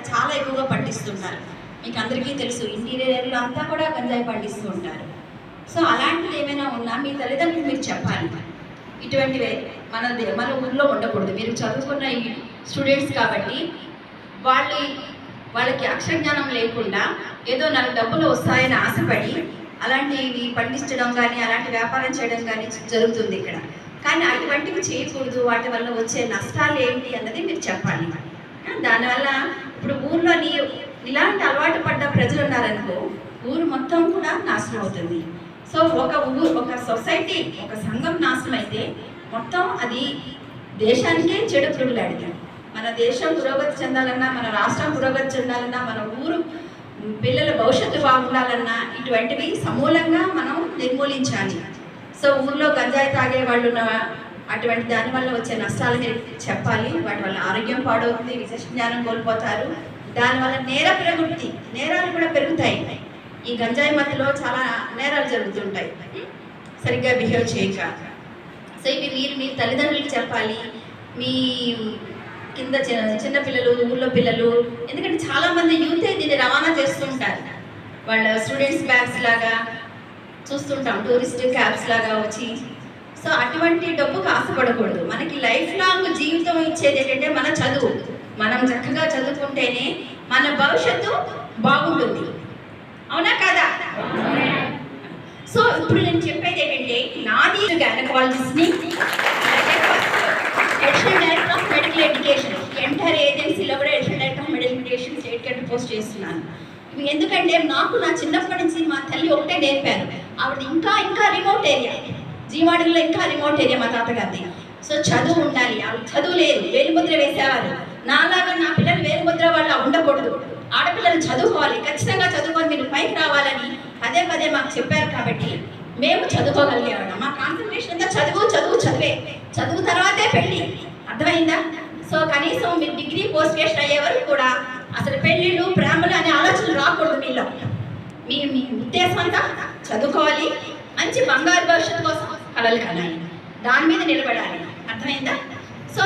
చాలా ఎక్కువగా పండిస్తున్నారు. మీకు అందరికీ తెలుసు, ఇంటీరియర్లో అంతా కూడా గంజాయి పండిస్తూ ఉంటారు. సో అలాంటిది ఏమైనా ఉన్నా మీ తల్లిదండ్రులు మీరు చెప్పాలి, ఇటువంటివే మన ఊళ్ళో ఉండకూడదు. మీరు చదువుకున్న ఈ స్టూడెంట్స్ కాబట్టి వాళ్ళకి అక్షరజ్ఞానం లేకుండా ఏదో నాకు డబ్బులు వస్తాయని ఆశపడి అలాంటివి పండించడం కానీ అలాంటి వ్యాపారం చేయడం కానీ జరుగుతుంది ఇక్కడ. కానీ అటువంటివి చేయకూడదు. వాటి వల్ల వచ్చే నష్టాలు ఏంటి అన్నది మీరు చెప్పాలి. దానివల్ల ఇప్పుడు ఊర్లోని ఇలాంటి అలవాటు పడ్డ ప్రజలు ఉన్నారనుకో, ఊరు మొత్తం కూడా నాశనం అవుతుంది. సో ఒక సొసైటీ, ఒక సంఘం నాశనం అయితే మొత్తం అది దేశానికే చెడు పురుగులాడిది. మన దేశం పురోగతి చెందాలన్నా, మన రాష్ట్రం పురోగతి చెందాలన్నా, మన ఊరు పిల్లల భవిష్యత్తు బాగుండాలన్నా ఇటువంటివి సమూలంగా మనం నిర్మూలించాలి. సో ఊర్లో గంజాయి తాగే వాళ్ళు అటువంటి దానివల్ల వచ్చే నష్టాలు మీరు చెప్పాలి. వాటి వల్ల ఆరోగ్యం పాడవుతుంది, విశేష జ్ఞానం కోల్పోతారు. దానివల్ల నేరాలు కూడా పెరుగుతాయి. ఈ గంజాయి మధ్యలో చాలా నేరాలు జరుగుతుంటాయి సరిగ్గా బిహేవ్ చేయక. సో ఇవి మీరు మీ తల్లిదండ్రులకు చెప్పాలి. మీ కింద చిన్న పిల్లలు, ఊళ్ళో పిల్లలు, ఎందుకంటే చాలామంది యూతే దీన్ని రవాణా చేస్తుంటారు. వాళ్ళ స్టూడెంట్స్ బ్యాగ్స్ లాగా చూస్తుంటాం, టూరిస్ట్ క్యాబ్స్ లాగా వచ్చి. సో అటువంటి డబ్బుకు ఆశపడకూడదు. మనకి లైఫ్ లాంగ్ జీవితం ఇచ్చేది ఏంటంటే మన చదువు. మనం చక్కగా చదువుకుంటేనే మన భవిష్యత్తు బాగుంటుంది. అవునా కదా? సో ఇప్పుడు నేను చెప్పేది ఏంటంటే, నాది గైనకాలజిస్ట్ని, additional director of medical education, entire ఏజెన్సీలో కూడా additional director of medical education state కి పోస్ట్ చేస్తున్నాను. ఇవి ఎందుకంటే నాకు నా చిన్నప్పటి నుంచి మా తల్లి ఒకటే నేర్పారు. ఆవిడ ఇంకా రిమోట్ ఏరియా, జీవాడలో ఇంకా రిమోట్ ఏరియా మా తాతగారిది. సో చదువు ఉండాలి. ఆవిడ చదువు లేదు, వేలిముద్ర వేసేవారు. నాలాగా నా పిల్లలు వేలిముద్ర వాళ్ళ ఉండకూడదు. ఆడపిల్లలు చదువుకోవాలి, ఖచ్చితంగా చదువుకొని మీరు పైకి రావాలని పదే మాకు చెప్పారు. కాబట్టి మేము చదువుకోగలిగేవాళ్ళం. మా కాన్సన్ట్రేషన్ అంతా చదువే. చదువు తర్వాతే పెళ్ళి. అర్థమైందా? సో కనీసం మీరు డిగ్రీ పోస్ట్ గ్రాడ్యుయేషన్ అయ్యే వరకు కూడా అసలు పెళ్ళిళ్ళు, ప్రేమలు అనే ఆలోచనలు రాకూడదు మీలో. మీ ఉద్దేశం అంతా చదువుకోవాలి, మంచి బంగారు భవిష్యత్తు కోసం కలలు కనాలి, దాని మీద నిలబడాలి. అర్థమైందా? సో